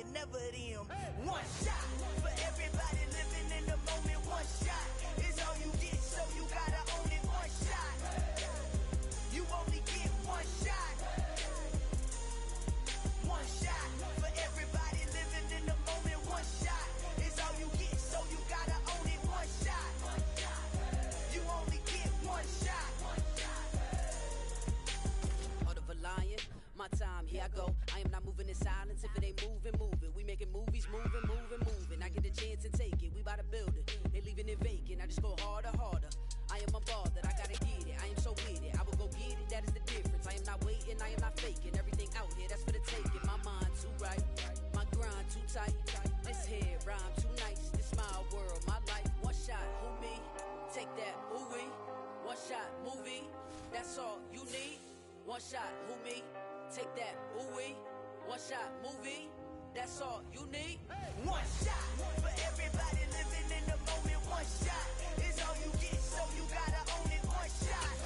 nigga, never them. One shot for everybody living in the moment. One shot is all you get, so you gotta own it. One shot, you only get one shot. One shot for everybody living in the moment. One shot is all you get, so you gotta own it. One shot, you only get one shot. Heart of a lion, my time, here I go. I am not moving in silence. If it ain't moving, move it. We making movies, moving, moving, moving. I get a chance and take it. We bout to build it. They leaving it vacant. I just go harder, harder. I am a ball that I gotta get it. I am so with it. I will go get it. That is the difference. I am not waiting. I am not faking. Everything out here, that's for the taking. My mind too right. My grind too tight. This head rhyme too nice. This my world, my life. One shot, who me? Take that, ooh wee. One shot, movie. That's all you need. One shot, who me? Take that, ooh wee. One shot, movie. That's all you need. One shot for everybody living in the moment. One shot is all you get, so you gotta own it. One shot,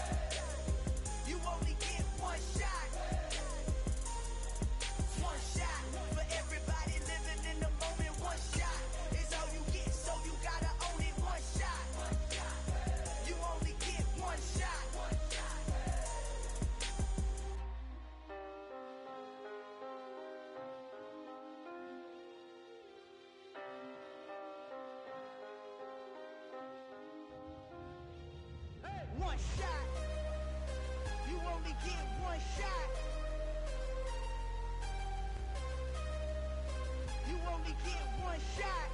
you only get one shot. One shot for everybody living in the moment. One shot is all you get, so you gotta own it. One shot, you only get one shot. One shot, you only get one shot. You only get one shot.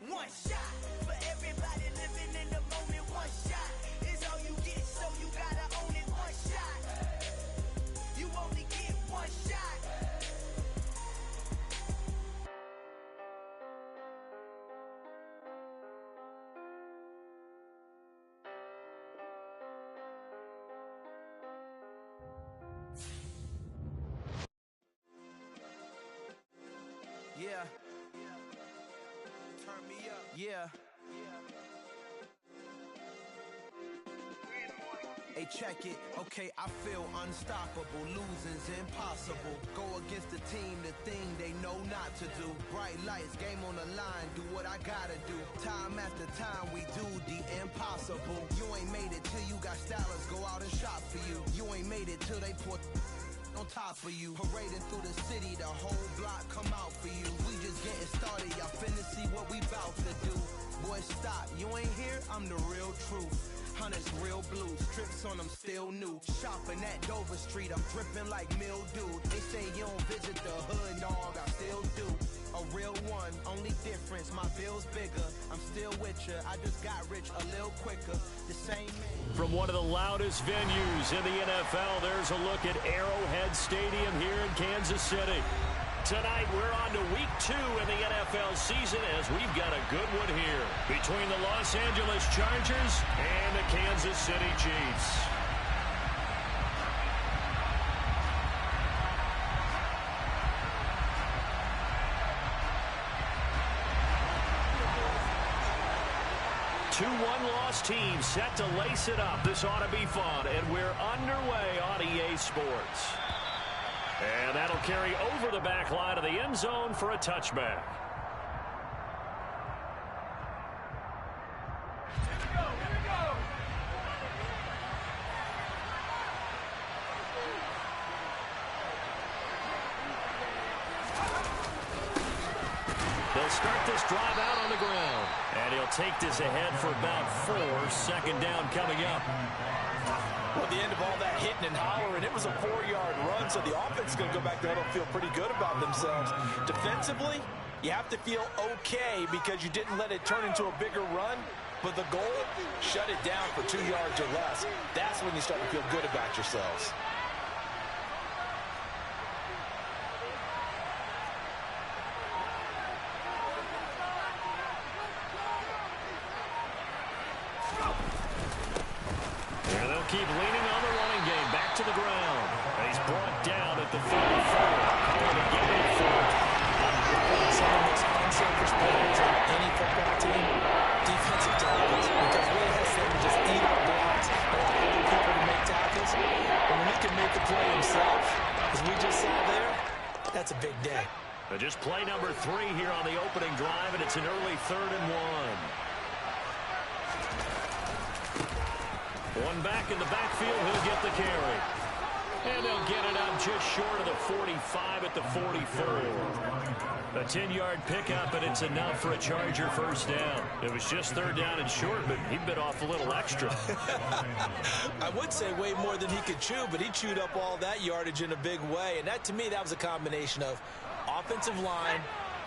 One shot for everybody living in the moment. One shot is all you get, so you gotta own it. One shot, you only get one shot. Yeah. Turn me up. Yeah. Hey, check it. Okay, I feel unstoppable. Losing's impossible. Go against the team, the thing they know not to do. Bright lights, game on the line, do what I gotta do. Time after time, we do the impossible. You ain't made it till you got stylers go out and shop for you. You ain't made it till they put on top of you. Parading through the city, the whole block come out for you. We just getting started, y'all finna see what we bout to do. Boy, stop, you ain't here, I'm the real truth. Hunters real blue, strips on them still new. Shopping at Dover Street, I'm dripping like mildew. They say you don't visit the hood, dog, I still do. A real one, only difference, my bill's bigger. I'm still with ya, I just got rich a little quicker. The same man. From one of the loudest venues in the NFL, there's a look at Arrowhead Stadium here in Kansas City. Tonight, we're on to week 2 in the NFL season as we've got a good one here between the Los Angeles Chargers and the Kansas City Chiefs. Two one-loss teams set to lace it up. This ought to be fun, and we're underway on EA Sports. And that'll carry over the back line of the end zone for a touchback. They'll start this drive out on the ground. And he'll take this ahead for about 4. Second down coming up. Well, at the end of all that hitting and hollering, it was a 4-yard run, so the offense is going to go back there and feel pretty good about themselves. Defensively, you have to feel okay because you didn't let it turn into a bigger run, but the goal, shut it down for 2 yards or less. That's when you start to feel good about yourselves. Keep leaning on the running game. Back to the ground. He's brought down at the 34. Call it a game for some of the most unselfish players on any football team, defensive tackles, because we have them just eat our blocks, allow other people to make tackles. And when you can that's a big day. But just play number 3 here on the opening drive, and it's an early 3rd and 1. One back in the backfield, he'll get the carry. And they'll get it up just short of the 45 at the 44. A 10-yard pickup, and it's enough for a Charger first down. It was just 3rd down and short, but he bit off a little extra. I would say way more than he could chew, but he chewed up all that yardage in a big way. And that, to me, that was a combination of offensive line,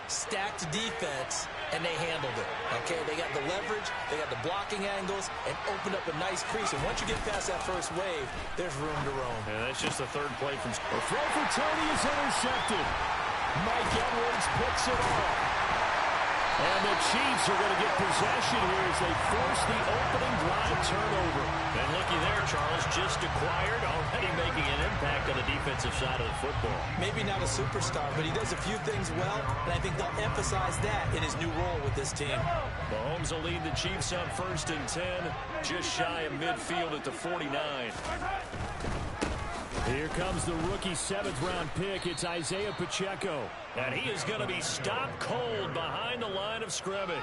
stacked defense, and they handled it. Okay, they got the leverage, they got the blocking angles, and opened up a nice crease. And once you get past that first wave, there's room to roam. And that's just the 3rd play from... A throw for Tony is intercepted. Mike Edwards picks it off. And the Chiefs are going to get possession here as they force the opening drive turnover. And looky there, Charles, just acquired, already making an impact on the defensive side of the football. Maybe not a superstar, but he does a few things well, and I think they'll emphasize that in his new role with this team. Mahomes will lead the Chiefs on 1st and 10, just shy of midfield at the 49. Here comes the rookie 7th-round pick. It's Isaiah Pacheco. And he is going to be stopped cold behind the line of scrimmage.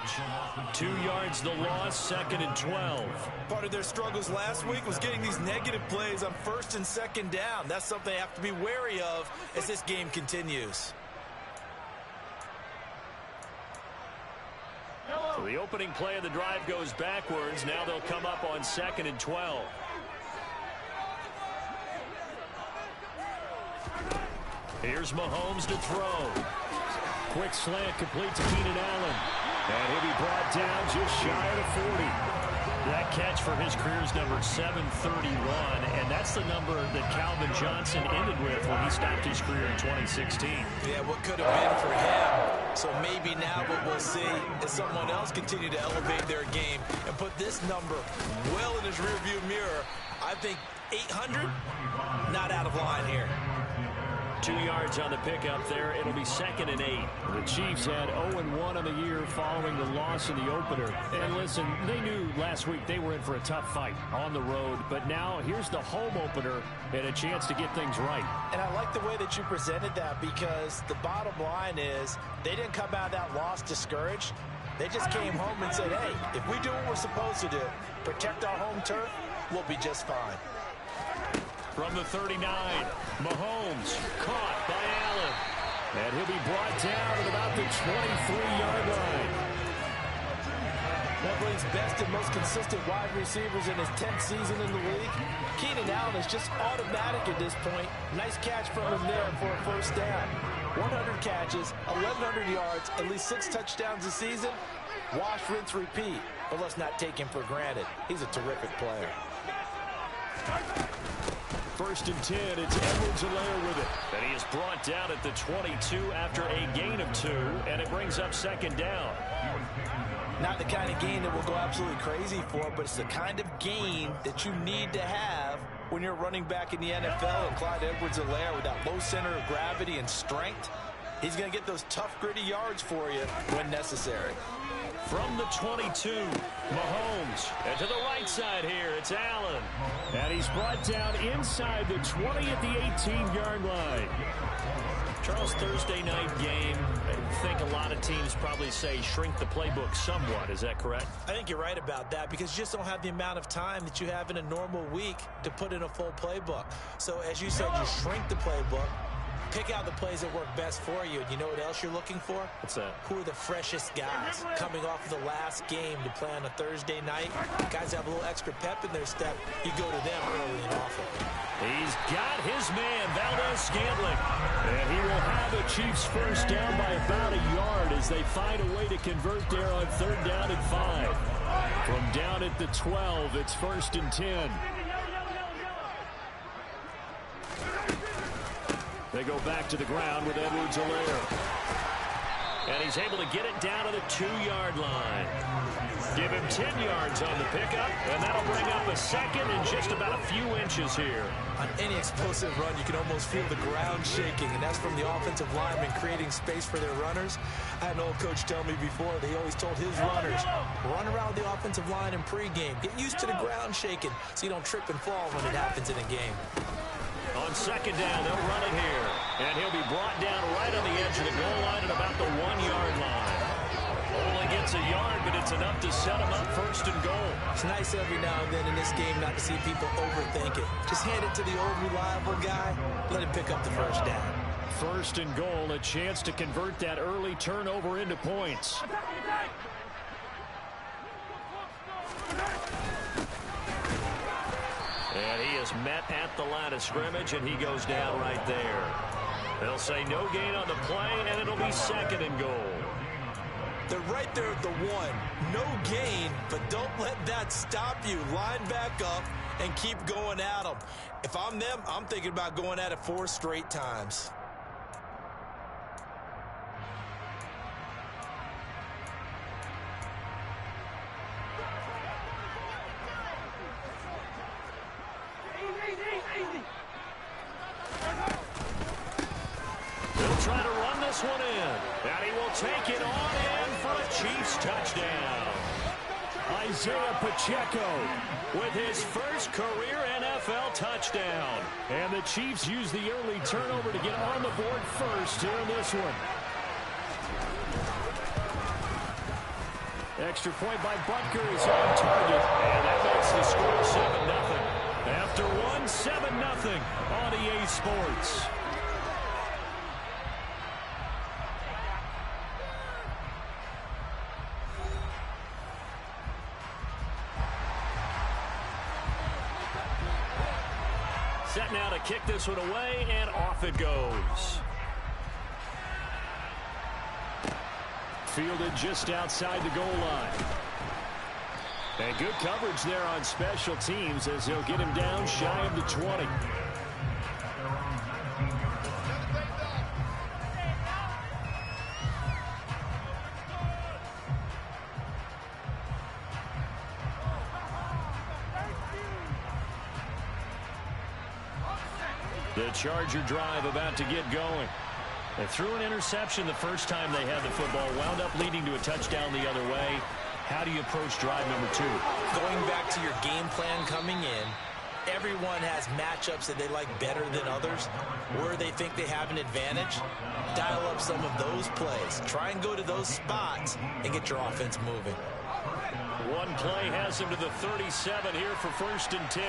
2 yards the loss, 2nd and 12. Part of their struggles last week was getting these negative plays on 1st and 2nd down. That's something they have to be wary of as this game continues. So the opening play of the drive goes backwards. Now they'll come up on 2nd and 12. Here's Mahomes to throw. Quick slant complete to Keenan Allen. And he'll be brought down just shy of the 40. That catch for his career's number 731, and that's the number that Calvin Johnson ended with when he stopped his career in 2016. Yeah, what could have been for him. So maybe now what we'll see is someone else continue to elevate their game and put this number well in his rearview mirror. I think 800, not out of line here. 2 yards on the pickup there. It'll be 2nd and 8. The Chiefs had 0-1 on the year following the loss in the opener. And listen, they knew last week they were in for a tough fight on the road. But now here's the home opener and a chance to get things right. And I like the way that you presented that, because the bottom line is they didn't come out of that loss discouraged. They just came home and said, hey, if we do what we're supposed to do, protect our home turf, we'll be just fine. From the 39, Mahomes caught by Allen. And he'll be brought down at about the 23-yard line. That brings best and most consistent wide receivers in his 10th season in the league. Keenan Allen is just automatic at this point. Nice catch from him there for a first down. 100 catches, 1,100 yards, at least 6 touchdowns a season. Wash, rinse, repeat. But let's not take him for granted. He's a terrific player. 1st and 10, it's Edwards-Helaire with it. And he is brought down at the 22 after a gain of 2, and it brings up 2nd down. Not the kind of gain that we'll go absolutely crazy for, but it's the kind of gain that you need to have when you're running back in the NFL. And Clyde Edwards-Helaire, with that low center of gravity and strength, he's going to get those tough, gritty yards for you when necessary. From the 22, Mahomes. And to the right side here, it's Allen. And he's brought down inside the 20 at the 18-yard line. Charles, Thursday night game. I think a lot of teams probably say shrink the playbook somewhat. Is that correct? I think you're right about that, because you just don't have the amount of time that you have in a normal week to put in a full playbook. So, as you said, you shrink the playbook. Pick out the plays that work best for you. And you know what else you're looking for? What's that? Who are the freshest guys coming off of the last game to play on a Thursday night? Guys have a little extra pep in their step. You go to them early and often. He's got his man, Valdez-Scantling. And he will have the Chiefs first down by about a yard as they find a way to convert there on 3rd down and 5. From down at the 12, it's 1st and 10. They go back to the ground with Edwards-Helaire. And he's able to get it down to the 2-yard line. Give him 10 yards on the pickup, and that'll bring up a 2nd and just about a few inches here. On any explosive run, you can almost feel the ground shaking, and that's from the offensive linemen creating space for their runners. I had an old coach tell me before, they always told his runners, run around the offensive line in pregame. Get used to the ground shaking so you don't trip and fall when it happens in a game. On on second down. They'll run it here. And he'll be brought down right on the edge of the goal line at about the 1-yard line. Only gets a yard, but it's enough to set him up first and goal. It's nice every now and then in this game not to see people overthink it. Just hand it to the old reliable guy. Let him pick up the first down. First and goal, a chance to convert that early turnover into points. And he is met at the line of scrimmage, and he goes down right there. They'll say no gain on the play, and it'll be second and goal. They're right there at the 1. No gain, but don't let that stop you. Line back up and keep going at them. If I'm them, I'm thinking about going at it 4 straight times. They'll try to run this one in. And he will take it on in for a Chiefs touchdown. Isaiah Pacheco With his first career NFL touchdown. And the Chiefs use the early turnover to get on the board first here in this one. Extra point by Butker is on target. And that makes the score 7-0. After one, 7-0 on EA Sports. Set now to kick this one away, and off it goes. Fielded just outside the goal line. And good coverage there on special teams as they'll get him down shy of the 20. The Charger drive about to get going. They threw an interception the first time they had the football, wound up leading to a touchdown the other way. How do you approach drive number 2? Going back to your game plan coming in, everyone has matchups that they like better than others, where they think they have an advantage. Dial up some of those plays. Try and go to those spots and get your offense moving. One play has him to the 37 here for first and 10.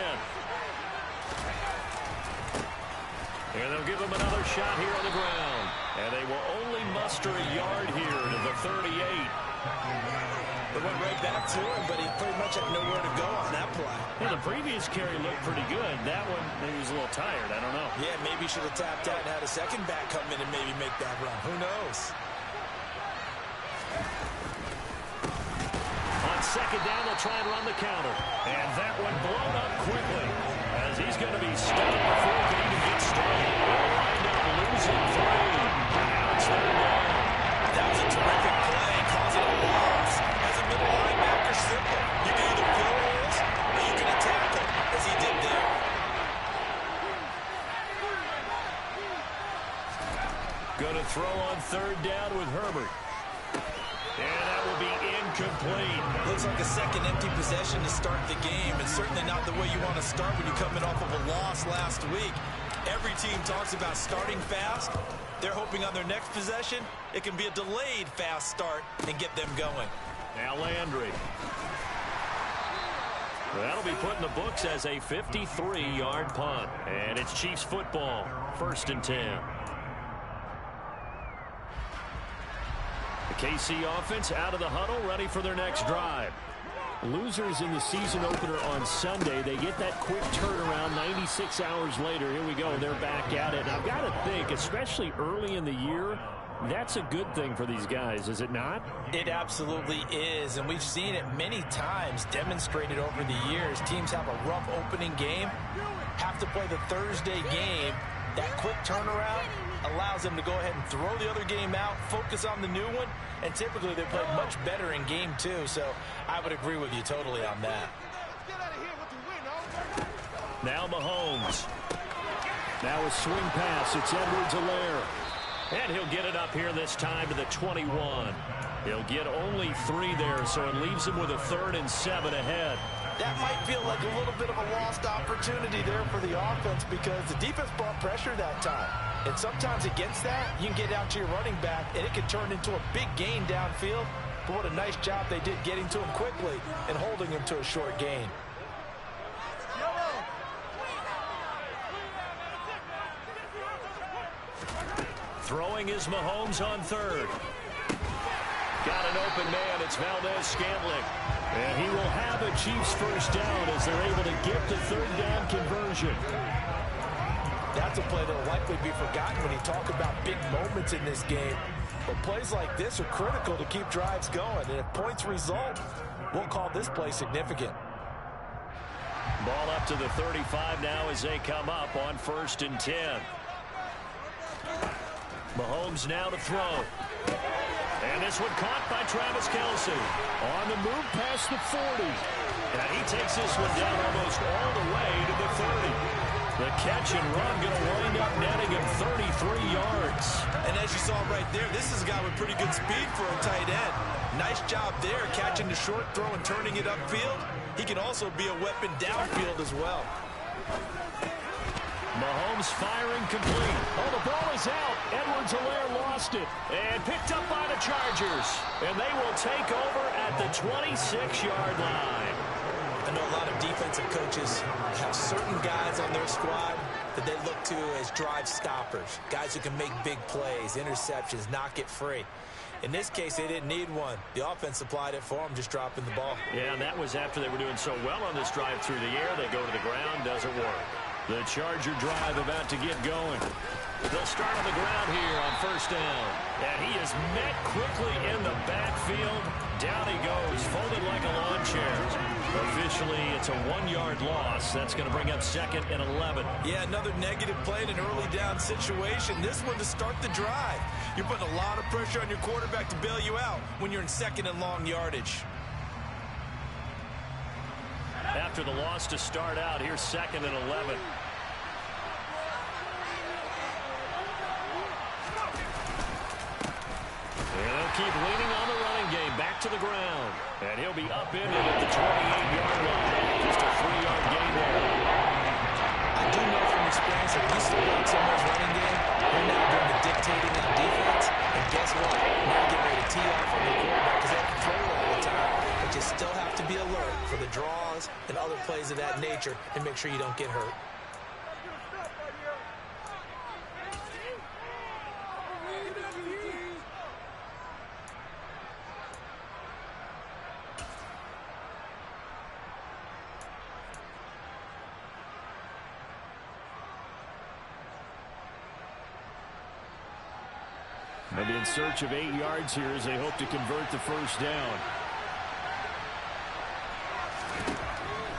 And they'll give him another shot here on the ground. And they will only muster a yard here to the 38. They went right back to him, but he pretty much had nowhere to go on that play. Yeah, the previous carry looked pretty good. That one, maybe he was a little tired. I don't know. Yeah, maybe he should have tapped out and had a second back come in and maybe make that run. Who knows? On second down, they'll try and run the counter. And that one blown up quickly as he's going to be stopped before he can even get started. They'll wind up losing 3. Now it's third down. That was a terrific play, causing a loss. As a middle linebacker, simple. You can either fill holes or you can attack them, as he did there. Going to throw on third down with Herbert. And that will be incomplete. Looks like a second empty possession to start the game, and certainly not the way you want to start when you're coming off of a loss last week. Every team talks about starting fast. They're hoping on their next possession, it can be a delayed fast start and get them going. Now Landry. That'll be put in the books as a 53-yard punt. And it's Chiefs football, first and 10. The KC offense out of the huddle, ready for their next drive. Losers in the season opener on Sunday. They get that quick turnaround 96 hours later. Here we go. They're back at it. And I've got to think, especially early in the year, that's a good thing for these guys, is it not? It absolutely is, and we've seen it many times demonstrated over the years. Teams have a rough opening game, have to play the Thursday game. That quick turnaround allows them to go ahead and throw the other game out, focus on the new one, and typically they play much better in game 2, so I would agree with you totally on that. Now Mahomes. Now a swing pass. It's Edwards-Helaire. And he'll get it up here this time to the 21. He'll get only 3 there, so it leaves him with a 3rd and 7 ahead. that might feel like a little bit of a lost opportunity there for the offense because the defense brought pressure that time. And sometimes against that, you can get out to your running back, and it can turn into a big gain downfield. But what a nice job they did getting to him quickly and holding him to a short gain. Throwing is Mahomes on third. Got an open man. It's Valdez-Scantling. And he will have a Chiefs first down as they're able to get the third down conversion. That's a play that will likely be forgotten when you talk about big moments in this game. But plays like this are critical to keep drives going. And if points result, we'll call this play significant. Ball up to the 35 now as they come up on 1st and 10. Mahomes now to throw. And this one caught by Travis Kelce. On the move past the 40. And he takes this one down almost all the way to the 30. The catch and run going to wind up netting him 33 yards. And as you saw right there, this is a guy with pretty good speed for a tight end. Nice job there catching the short throw and turning it upfield. He can also be a weapon downfield as well. Mahomes firing complete. Oh, the ball is out. Edwards-Helaire lost it. And picked up by the Chargers. And they will take over at the 26-yard line. I know a lot of defensive coaches have certain guys on their squad that they look to as drive stoppers. Guys who can make big plays, interceptions, knock it free. In this case, they didn't need one. The offense supplied it for them, just dropping the ball. Yeah, and that was after they were doing so well on this drive through the air. They go to the ground, doesn't work. The Charger drive about to get going. They'll start on the ground here on 1st down. And he is met quickly in the backfield. Down he goes, folded like a lawn chair. Officially, it's a 1-yard loss. That's going to bring up 2nd and 11. Yeah, another negative play in an early down situation. This one to start the drive. You're putting a lot of pressure on your quarterback to bail you out when you're in 2nd and long yardage. After the loss to start out, here's 2nd and 11. And they'll keep leaning on the running game. Back to the ground. And he'll be upended at the 28-yard line. Just a 3-yard gain there. I do know from experience that if you slow down someone's running game, you're now doing the dictating on defense. And guess what? Now get ready to tee off on the quarterback because they have to throw it all the time. But you still have to be alert for the draws and other plays of that nature and make sure you don't get hurt. They'll be in search of 8 yards here as they hope to convert the first down.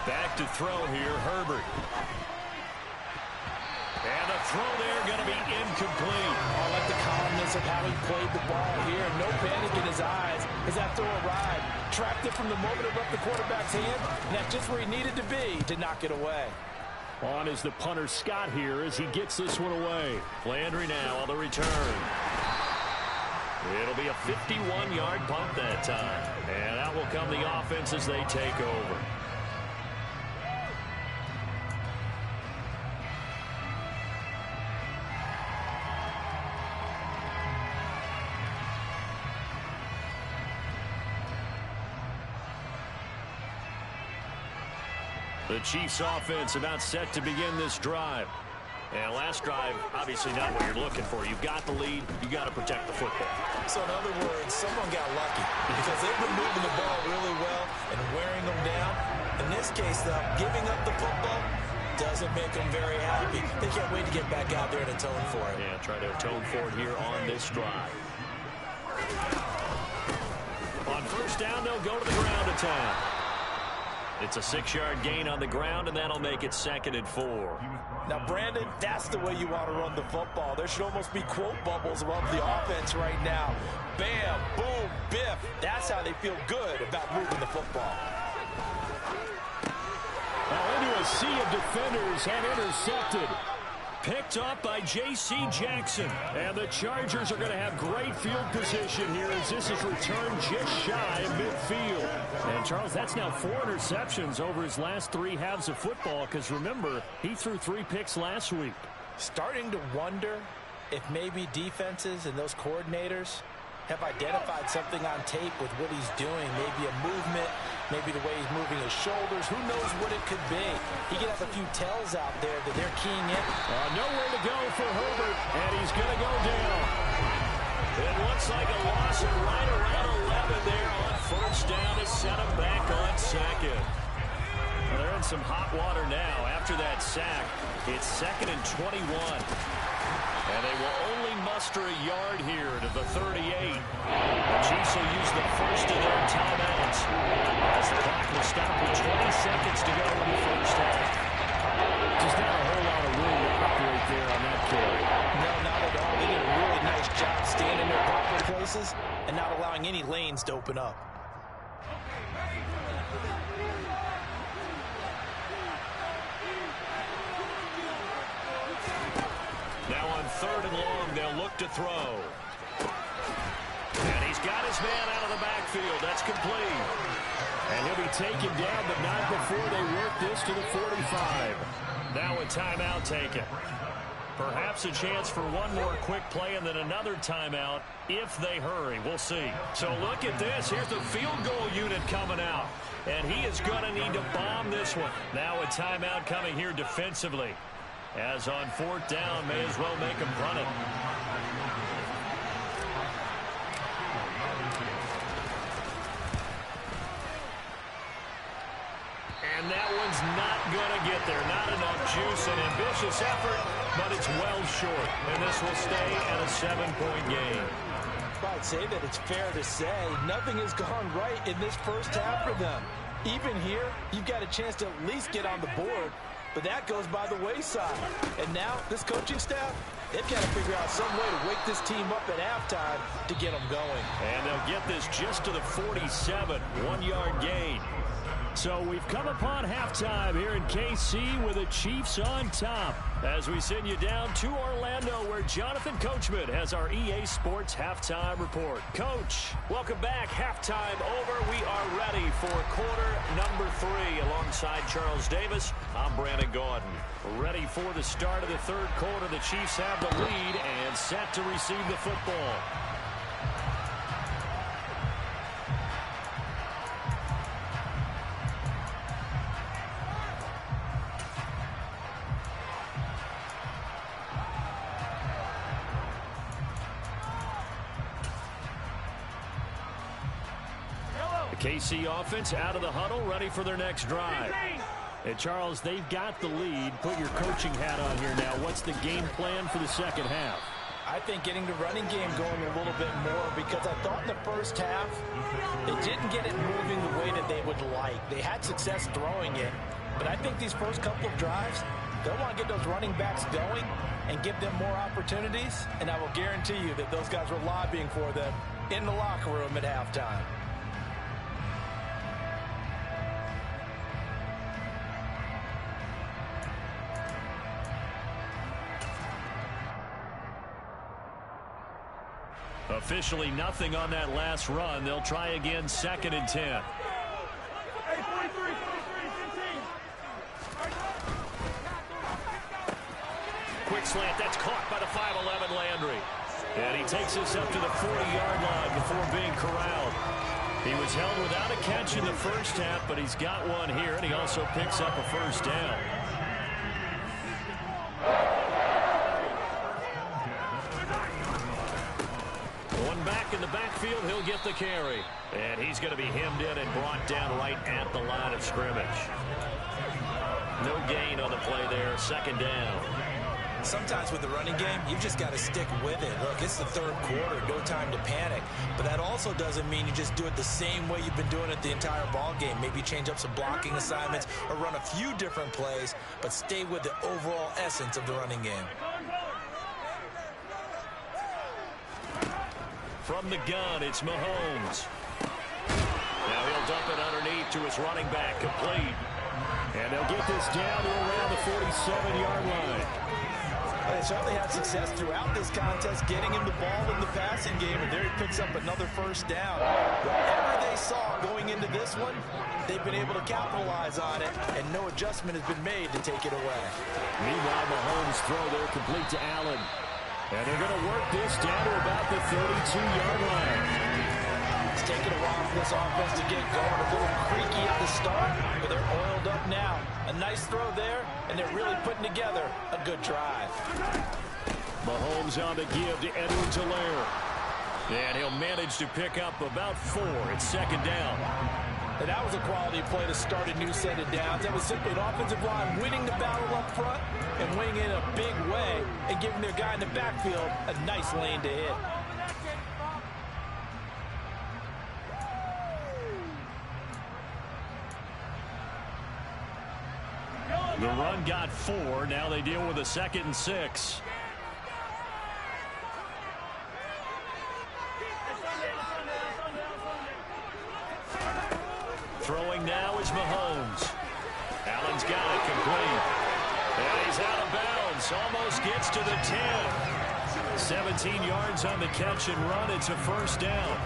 Back to throw here, Herbert. And the throw there going to be incomplete. I like the calmness of how he played the ball here. No panic in his eyes as that throw arrived. Tracked it from the moment it left the quarterback's hand, and that's just where he needed to be to knock it away. On is the punter Scott here as he gets this one away. Landry now on the return. It'll be a 51-yard punt that time. And out will come the offense as they take over. The Chiefs offense about set to begin this drive. And last drive, obviously not what you're looking for. You've got the lead. You've got to protect the football. So in other words, someone got lucky because they've been moving the ball really well and wearing them down. In this case, though, giving up the football doesn't make them very happy. They can't wait to get back out there and atone for it. Yeah, try to atone for it here on this drive. On 1st down, they'll go to the ground attack. It's a 6-yard gain on the ground, and that'll make it 2nd and 4. Now, Brandon, that's the way you want to run the football. There should almost be quote bubbles above the offense right now. Bam, boom, biff. That's how they feel good about moving the football. Now into a sea of defenders and intercepted. picked up by J.C. Jackson. And the Chargers are going to have great field position here as this is returned just shy of midfield. And, Charles, that's now 4 interceptions over his last 3 halves of football because, remember, he threw 3 picks last week. Starting to wonder if maybe defenses and those coordinators have identified something on tape with what he's doing. Maybe a movement, maybe the way he's moving his shoulders. Who knows what it could be? He could have a few tells out there that they're keying in. Nowhere to go for Herbert, and he's going to go down. It looks like a loss of right around 11 there on first down to set him back on second. Well, they're in some hot water now. After that sack, it's 2nd and 21. And they will only muster a yard here to the 38. The Chiefs will use the first of their timeouts as the clock will stop with 20 seconds to go in the first half. Just not a whole lot of room to operate there on that carry. No, not at all. They did a really nice job staying in their proper places and not allowing any lanes to open up. Now on 3rd and long, they'll look to throw. And he's got his man out of the backfield. That's complete. And he'll be taken down, but not before they work this to the 45. Now a timeout taken. Perhaps a chance for one more quick play and then another timeout if they hurry. We'll see. So look at this. Here's the field goal unit coming out. And he is going to need to bomb this one. Now a timeout coming here defensively. As on 4th down, may as well make him run it. And that one's not going to get there. Not enough juice. An ambitious effort, but it's well short. And this will stay at a 7-point game. I'd say that it's fair to say nothing has gone right in this first half for them. Even here, you've got a chance to at least get on the board. But that goes by the wayside. And now, this coaching staff, they've got to figure out some way to wake this team up at halftime to get them going. And they'll get this just to the 47, 1-yard gain. So we've come upon halftime here in KC with the Chiefs on top. As we send you down to Orlando where Jonathan Coachman has our EA Sports Halftime Report. Coach, welcome back. Halftime over. We are ready for quarter number 3 alongside Charles Davis. I'm Brandon Gordon. Ready for the start of the 3rd quarter. The Chiefs have the lead and set to receive the football. KC offense out of the huddle, ready for their next drive. And Charles, they've got the lead. Put your coaching hat on here now. What's the game plan for the second half? I think getting the running game going a little bit more because I thought in the first half they didn't get it moving the way that they would like. They had success throwing it, but I think these first couple of drives, they'll want to get those running backs going and give them more opportunities, and I will guarantee you that those guys were lobbying for them in the locker room at halftime. Officially nothing on that last run. They'll try again, 2nd and 10. Quick slant, that's caught by the 5'11" Landry. And he takes us up to the 40-yard line before being corralled. He was held without a catch in the first half, but he's got one here, and he also picks up a first down. Back in the backfield, he'll get the carry. And he's going to be hemmed in and brought down right at the line of scrimmage. No gain on the play there, 2nd down. Sometimes with the running game, you've just got to stick with it. Look, it's the 3rd quarter, no time to panic. But that also doesn't mean you just do it the same way you've been doing it the entire ball game. Maybe change up some blocking assignments or run a few different plays, but stay with the overall essence of the running game. From the gun, it's Mahomes. Now he'll dump it underneath to his running back, complete. And they'll get this down to around the 47-yard line. they certainly had success throughout this contest, getting him the ball in the passing game, and there he picks up another first down. Whatever they saw going into this one, they've been able to capitalize on it, and no adjustment has been made to take it away. Meanwhile, Mahomes throw there complete to Allen. And they're going to work this down to about the 32-yard line. It's taken a while for this offense to get going. A little creaky at the start, but they're oiled up now. A nice throw there, and they're really putting together a good drive. Mahomes on the give to Edwards-Helaire. And he'll manage to pick up about 4. It's second down. And that was a quality play to start a new set of downs. That was simply an offensive line winning the battle up front and winning in a big way and giving their guy in the backfield a nice lane to hit. The run got 4. Now they deal with a 2nd and 6. Throwing now is Mahomes. Allen's got it complete. And he's out of bounds. Almost gets to the 10. 17 yards on the catch and run. It's a first down.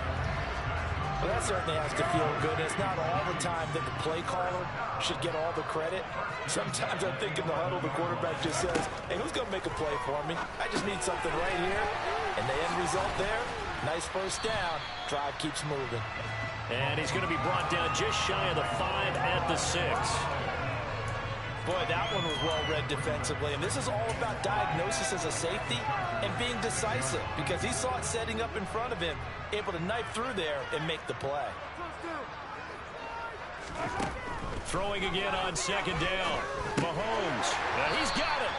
Well, that certainly has to feel good. It's not all the time that the play caller should get all the credit. Sometimes I think in the huddle, the quarterback just says, hey, who's going to make a play for me? I just need something right here. And the end result there, nice first down. Drive keeps moving. And he's going to be brought down just shy of the 5 at the 6. Boy, that one was well read defensively. And this is all about diagnosis as a safety and being decisive because he saw it setting up in front of him, able to knife through there and make the play. Throwing again on second down. Mahomes. He's got it.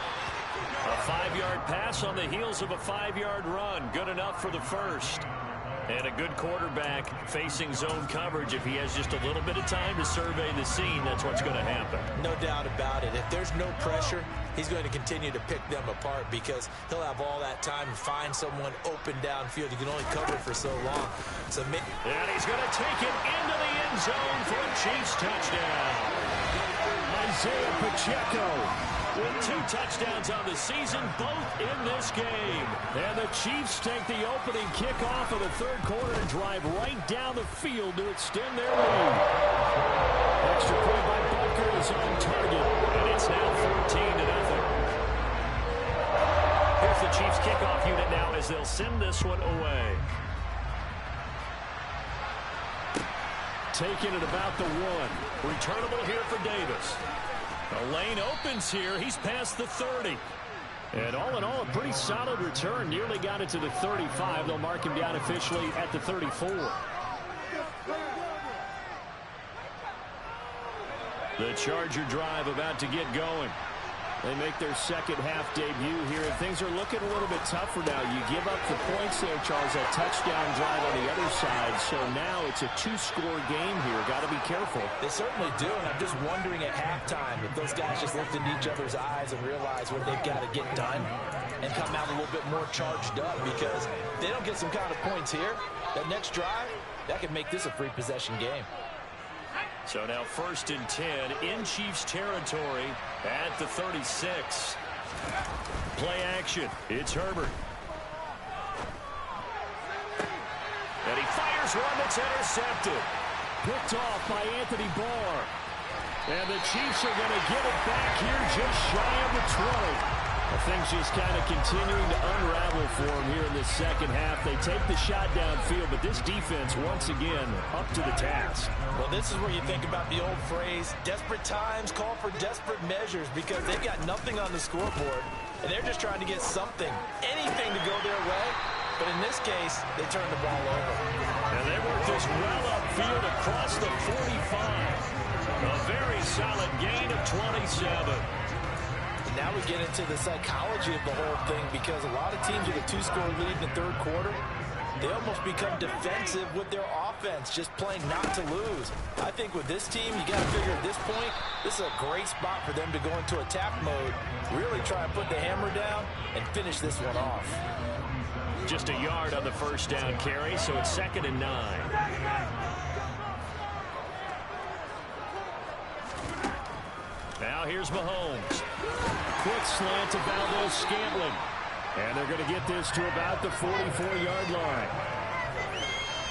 A 5-yard pass on the heels of a 5-yard run. Good enough for the first. And a good quarterback facing zone coverage. If he has just a little bit of time to survey the scene, that's what's going to happen. No doubt about it. If there's no pressure, he's going to continue to pick them apart because he'll have all that time to find someone open downfield. You can only cover for so long. And he's going to take it into the end zone for a Chiefs touchdown. Isaiah Pacheco with 2 touchdowns on the season, both in this game. And the Chiefs take the opening kickoff of the third quarter and drive right down the field to extend their lead. Extra point by Butker is on target, and it's now 14-0. Here's the Chiefs kickoff unit now as they'll send this one away. Taking it about the 1. Returnable here for Davis. The lane opens here. He's past the 30. And all in all, a pretty solid return. Nearly got it to the 35. They'll mark him down officially at the 34. The Charger drive about to get going. They make their second half debut here, and things are looking a little bit tougher now. You give up the points there, Charles, that touchdown drive on the other side. So now it's a 2-score game here. Got to be careful. They certainly do, and I'm just wondering at halftime if those guys just looked into each other's eyes and realize what they've got to get done and come out a little bit more charged up because if they don't get some kind of points here, that next drive, that could make this a free possession game. So now 1st and 10 in Chiefs territory at the 36. Play action. It's Herbert. And he fires one that's intercepted. Picked off by Anthony Barr. And the Chiefs are going to get it back here just shy of the 20. Things just kind of continuing to unravel for them here in the second half. They take the shot downfield, but this defense, once again, up to the task. Well, this is where you think about the old phrase, desperate times call for desperate measures, because they've got nothing on the scoreboard, and they're just trying to get something, anything to go their way. But in this case, they turn the ball over. And they work this well upfield across the 45. A very solid gain of 27. Now we get into the psychology of the whole thing because a lot of teams with a 2-score lead in the third quarter, they almost become defensive with their offense, just playing not to lose. I think with this team, you got to figure at this point, this is a great spot for them to go into attack mode, really try and put the hammer down and finish this one off. Just a yard on the first down carry, so it's 2nd and 9. Now here's Mahomes. quick slant to Valdez-Scantling. And they're going to get this to about the 44-yard line.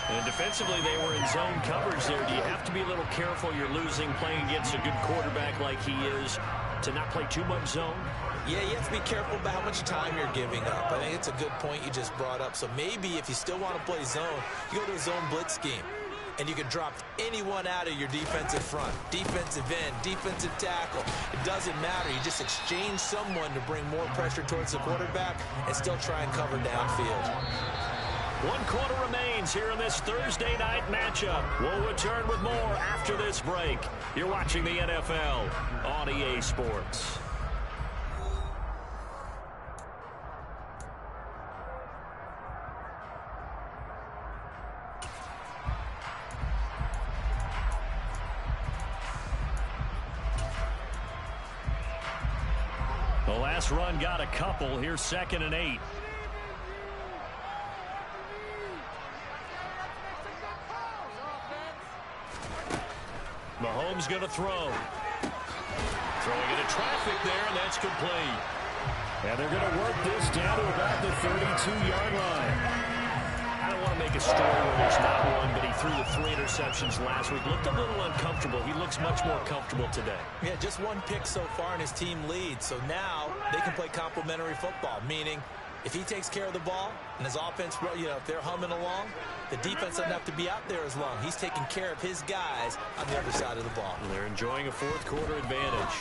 And defensively, they were in zone coverage there. Do you have to be a little careful? You're losing playing against a good quarterback like he is to not play too much zone? Yeah, you have to be careful about how much time you're giving up. I think it's a good point you just brought up. So maybe if you still want to play zone, you go to a zone blitz scheme. And you can drop anyone out of your defensive front, defensive end, defensive tackle. It doesn't matter. You just exchange someone to bring more pressure towards the quarterback and still try and cover downfield. 1 quarter remains here in this Thursday night matchup. We'll return with more after this break. You're watching the NFL on EA Sports. The last run got a couple. Here's 2nd and 8. Mahomes going to throw. Throwing into traffic there, and that's complete. And they're going to work this down to about the 32-yard line. I don't want to make a story where there's not one, but he threw the 3 interceptions last week. Looked a little uncomfortable. He looks much more comfortable today. Yeah, just 1 pick so far and his team leads. So now they can play complementary football, meaning if he takes care of the ball and his offense, if they're humming along, the defense doesn't have to be out there as long. He's taking care of his guys on the other side of the ball. And they're enjoying a 4th quarter advantage.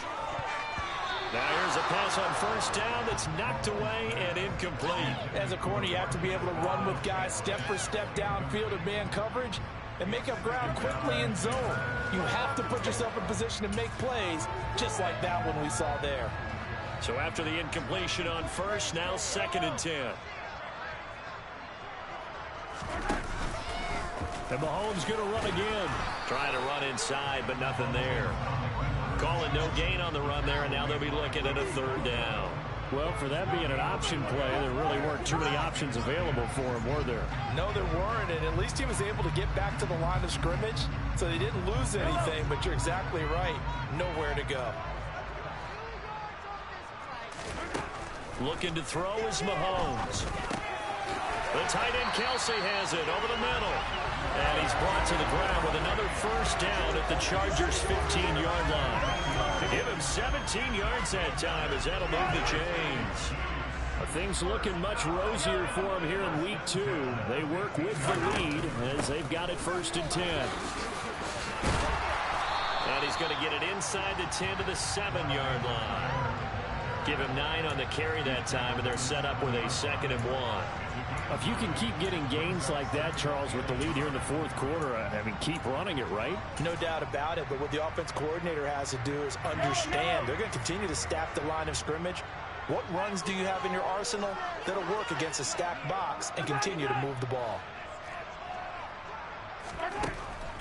Now here's a pass on 1st down that's knocked away and incomplete. As a corner, you have to be able to run with guys step for step downfield in man coverage and make up ground quickly in zone. You have to put yourself in position to make plays just like that one we saw there. So after the incompletion on 1st, now 2nd and 10. And Mahomes going to run again. Trying to run inside, but nothing there. Calling no gain on the run there, and now they'll be looking at a 3rd down. Well, for that being an option play, there really weren't too many options available for him, were there? No, there weren't, and at least he was able to get back to the line of scrimmage, so they didn't lose anything, but you're exactly right. Nowhere to go. Looking to throw is Mahomes. The tight end Kelsey has it over the middle. And he's brought to the ground with another 1st down at the Chargers' 15-yard line. To give him 17 yards that time as that'll move the chains. Things looking much rosier for him here in week 2. They work with the lead as they've got it 1st and 10. And he's going to get it inside the 10 to the 7-yard line. Give him 9 on the carry that time, and they're set up with a 2nd and 1. If you can keep getting gains like that, Charles, with the lead here in the 4th quarter, I mean, keep running it, right? No doubt about it, but what the offense coordinator has to do is understand they're going to continue to stack the line of scrimmage. What runs do you have in your arsenal that'll work against a stacked box and continue to move the ball?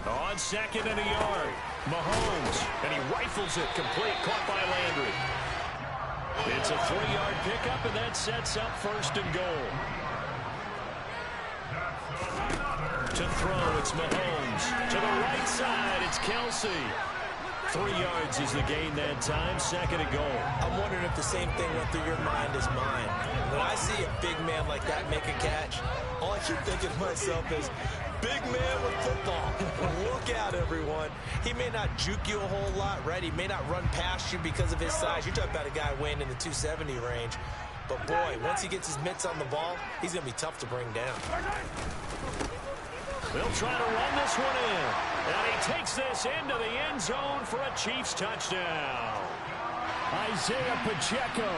On 2nd and a yard, Mahomes, and he rifles it complete, caught by Landry. It's a 3-yard pickup, and that sets up 1st and goal. To throw, it's Mahomes. To the right side, it's Kelsey. 3 yards is the gain that time, 2nd and goal. I'm wondering if the same thing went through your mind as mine. When I see a big man like that make a catch, all I keep thinking to myself is, big man with football. Look out, everyone. He may not juke you a whole lot, right? He may not run past you because of his size. You're talking about a guy weighing in the 270 range. But, boy, once he gets his mitts on the ball, he's going to be tough to bring down. They'll try to run this one in. And he takes this into the end zone for a Chiefs touchdown. Isaiah Pacheco,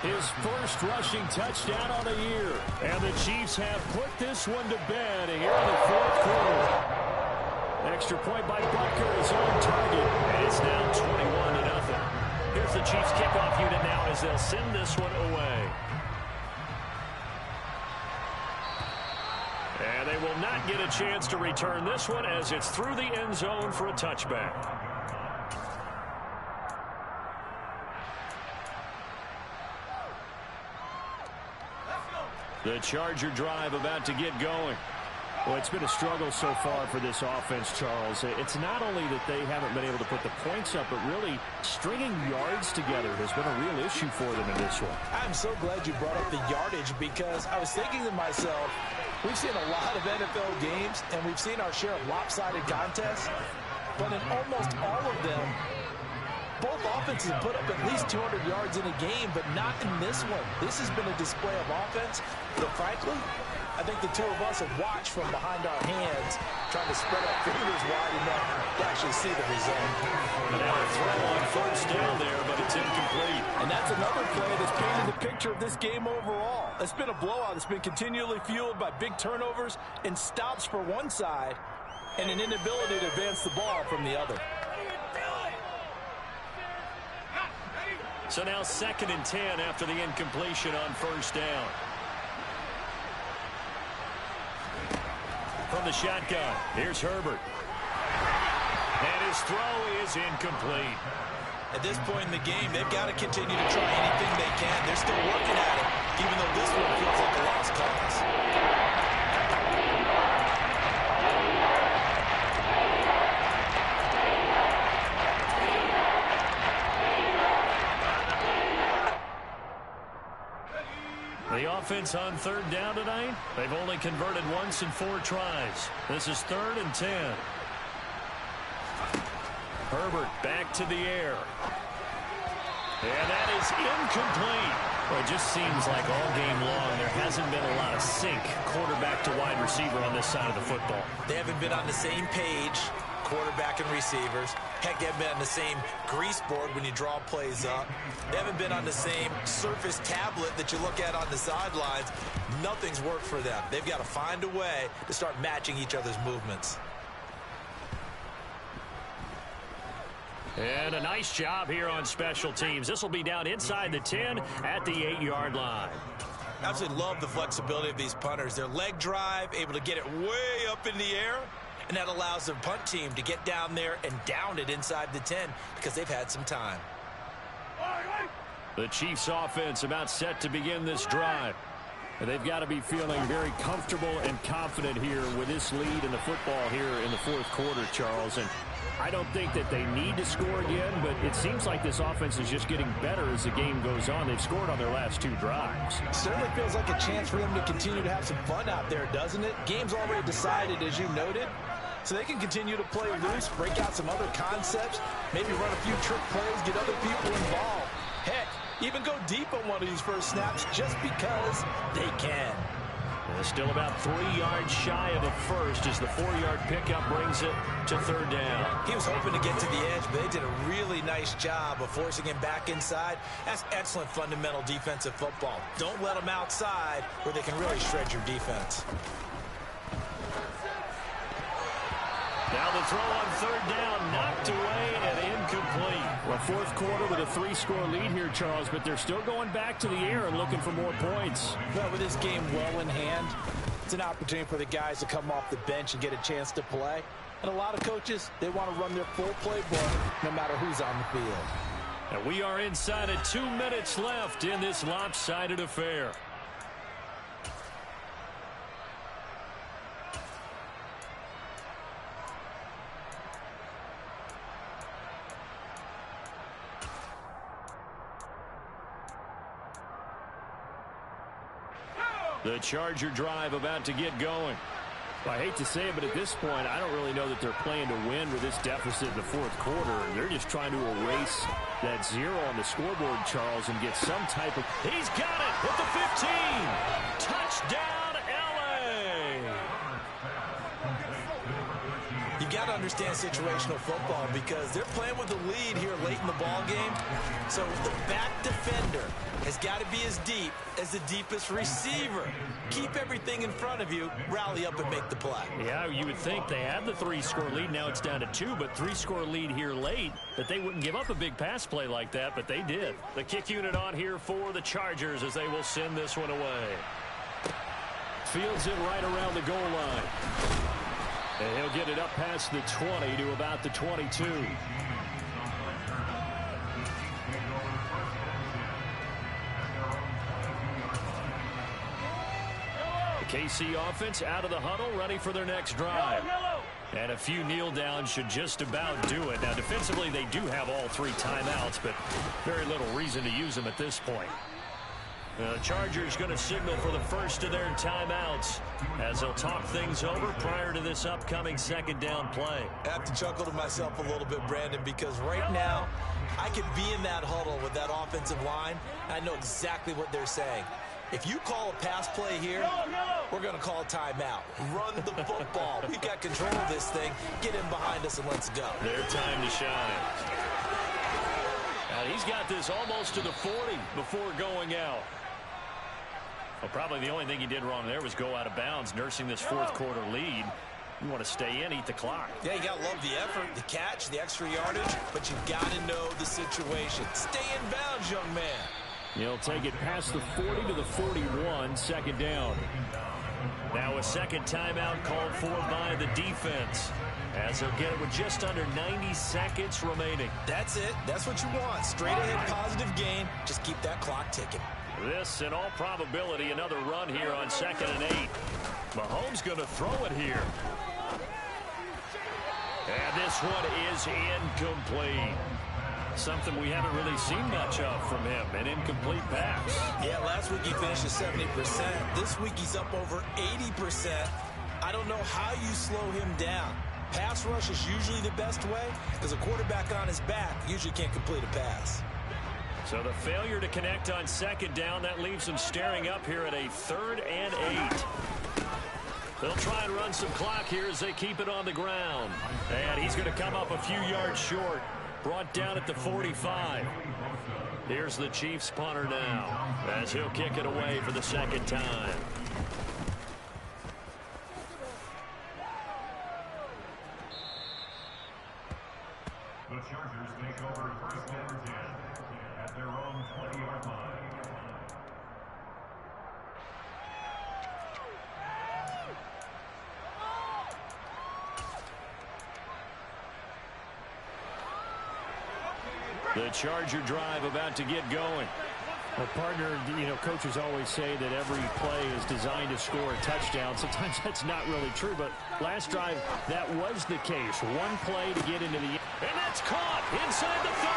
his 1st rushing touchdown on the year. And the Chiefs have put this one to bed here in the 4th quarter. Extra point by Butker is on target. And it's now 21-0. Here's the Chiefs kickoff unit now as they'll send this one away. And they will not get a chance to return this one as it's through the end zone for a touchback. The Charger drive about to get going. Well, it's been a struggle so far for this offense, Charles. It's not only that they haven't been able to put the points up, but really stringing yards together has been a real issue for them in this one. I'm so glad you brought up the yardage because I was thinking to myself, we've seen a lot of NFL games, and we've seen our share of lopsided contests, but in almost all of them, both offenses put up at least 200 yards in a game, but not in this one. This has been a display of offense that, frankly, I think the two of us have watched from behind our hands, trying to spread our fingers wide enough to actually see the result. And now a throw on first down there, but it's incomplete. And that's another play that's painted the picture of this game overall. It's been a blowout. It's been continually fueled by big turnovers and stops for one side and an inability to advance the ball from the other. So now 2nd and 10 after the incompletion on first down. From the shotgun, here's Herbert. And his throw is incomplete. At this point in the game, they've got to continue to try anything they can. They're still working at it, even though this one feels like a lost cause. The offense on 3rd down tonight, they've only converted once in 4 tries. This is 3rd and 10. Herbert back to the air. And that is incomplete. Well, it just seems like all game long there hasn't been a lot of sync quarterback to wide receiver on this side of the football. They haven't been on the same page, quarterback and receivers. Heck, they haven't been on the same grease board when you draw plays up. They haven't been on the same surface tablet that you look at on the sidelines. Nothing's worked for them. They've got to find a way to start matching each other's movements. And a nice job here on special teams. This will be down inside the 10 at the 8-yard line. Absolutely love the flexibility of these punters. Their leg drive, able to get it way up in the air, and that allows their punt team to get down there and down it inside the 10 because they've had some time. The Chiefs offense about set to begin this drive. And they've got to be feeling very comfortable and confident here with this lead in the football here in the 4th quarter, Charles. And I don't think that they need to score again, but it seems like this offense is just getting better as the game goes on. They've scored on their last 2 drives. Certainly feels like a chance for them to continue to have some fun out there, doesn't it? Game's already decided, as you noted. So they can continue to play loose, break out some other concepts, maybe run a few trick plays, get other people involved. Heck, even go deep on one of these first snaps just because they can. They're still about 3 yards shy of a first as the 4-yard pickup brings it to 3rd down. He was hoping to get to the edge, but they did a really nice job of forcing him back inside. That's excellent fundamental defensive football. Don't let them outside where they can really shred your defense. Now the throw on 3rd down, knocked away and incomplete. Well, 4th quarter with a 3-score lead here, Charles, but they're still going back to the air and looking for more points. Well, with this game well in hand, it's an opportunity for the guys to come off the bench and get a chance to play. And a lot of coaches, they want to run their full playbook no matter who's on the field. And we are inside of 2 minutes left in this lopsided affair. The Charger drive about to get going. Well, I hate to say it, but at this point, I don't really know that they're playing to win with this deficit in the 4th quarter. They're just trying to erase that 0 on the scoreboard, Charles, and get some type of... He's got it with the 15. Touchdown, L.A. You got to understand situational football because they're playing with the lead here late in the ball game. So the back defender has got to be as deep as the deepest receiver. Keep everything in front of you, rally up and make the play. Yeah, you would think they had the 3-score lead. Now it's down to 2, but 3-score lead here late. That they wouldn't give up a big pass play like that, but they did. The kick unit on here for the Chargers as they will send this one away. Fields it right around the goal line. And he'll get it up past the 20 to about the 22. KC offense out of the huddle, ready for their next drive. And a few kneel downs should just about do it. Now, defensively, they do have all 3 timeouts, but very little reason to use them at this point. The Chargers going to signal for the first of their timeouts as they'll talk things over prior to this upcoming second down play. I have to chuckle to myself a little bit, Brandon, because right now I could be in that huddle with that offensive line. I know exactly what they're saying. If you call a pass play here, we're going to call a timeout. Run the football. We've got control of this thing. Get in behind us and let's go. Their time to shine. And he's got this almost to the 40 before going out. Well, probably the only thing he did wrong there was go out of bounds, nursing this fourth quarter lead. You want to stay in, eat the clock. Yeah, you got to love the effort, the catch, the extra yardage, but you've got to know the situation. Stay in bounds, young man. He'll take it past the 40 to the 41, second down. Now a second timeout called for by the defense, as they'll get it with just under 90 seconds remaining. That's it. That's what you want. Straight ahead positive gain. Just keep that clock ticking. This, in all probability, another run here on 2nd and 8. Mahomes going to throw it here. And this one is incomplete. Something we haven't really seen much of from him, an incomplete pass. Yeah, last week he finished at 70%. This week he's up over 80%. I don't know how you slow him down. Pass rush is usually the best way because a quarterback on his back usually can't complete a pass. So the failure to connect on second down, that leaves them staring up here at a 3rd and 8. They'll try and run some clock here as they keep it on the ground. And he's going to come up a few yards short. Brought down at the 45. Here's the Chiefs punter now as he'll kick it away for the second time. The Chargers take over 1st and 10 at their own 20-yard line. The Charger drive about to get going. Well, partner, coaches always say that every play is designed to score a touchdown. Sometimes that's not really true, but last drive, that was the case. One play to get into the... And that's caught inside the 30.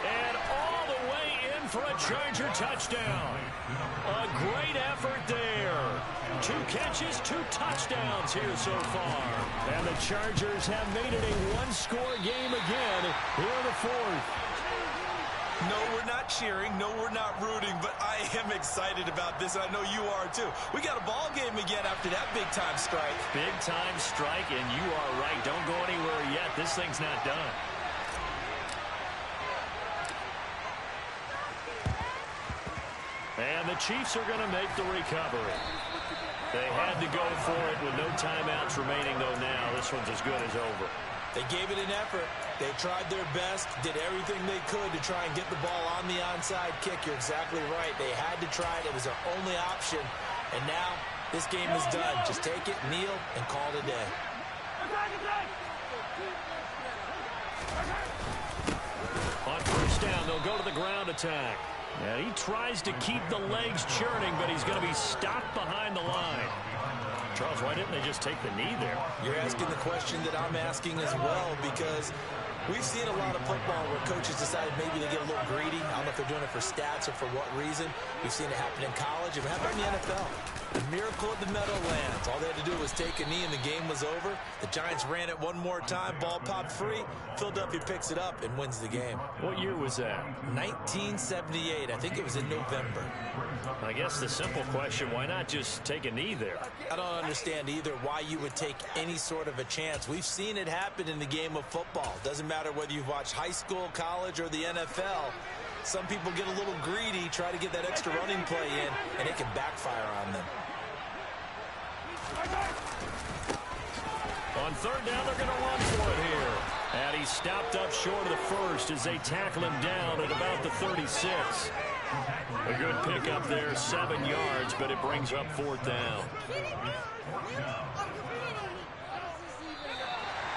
And all the way in for a Charger touchdown. A great effort there. 2 catches, 2 touchdowns here so far. And the Chargers have made it a one-score game again here in the 4th. No, we're not cheering. No, we're not rooting, but I am excited about this. I know you are too. We got a ball game again after that big-time strike. Big-time strike, and you are right. Don't go anywhere yet. This thing's not done. And the Chiefs are going to make the recovery. They had to go for it with no timeouts remaining, though now this one's as good as over. They gave it an effort. They tried their best, did everything they could to try and get the ball on the onside kick. You're exactly right. They had to try it. It was their only option. And now this game is done. Just take it, kneel, and call it a day. On 1st down, they'll go to the ground attack. And he tries to keep the legs churning, but he's going to be stopped behind the line. Charles, why didn't they just take the knee there? You're asking the question that I'm asking as well, because we've seen a lot of football where coaches decide maybe they get a little greedy. I don't know if they're doing it for stats or for what reason. We've seen it happen in college. It happened in the NFL. The miracle of the Meadowlands. All they had to do was take a knee and the game was over. The Giants ran it one more time. Ball popped free. Philadelphia picks it up and wins the game. What year was that? 1978. I think it was in November. I guess the simple question, why not just take a knee there? I don't understand either why you would take any sort of a chance. We've seen it happen in the game of football. Doesn't matter whether you've watched high school, college, or the NFL. Some people get a little greedy, try to get that extra running play in, and it can backfire on them. On 3rd down, they're going to run for it here. And he's stopped up short of the first as they tackle him down at about the 36. A good pickup there, 7 yards, but it brings up 4th down.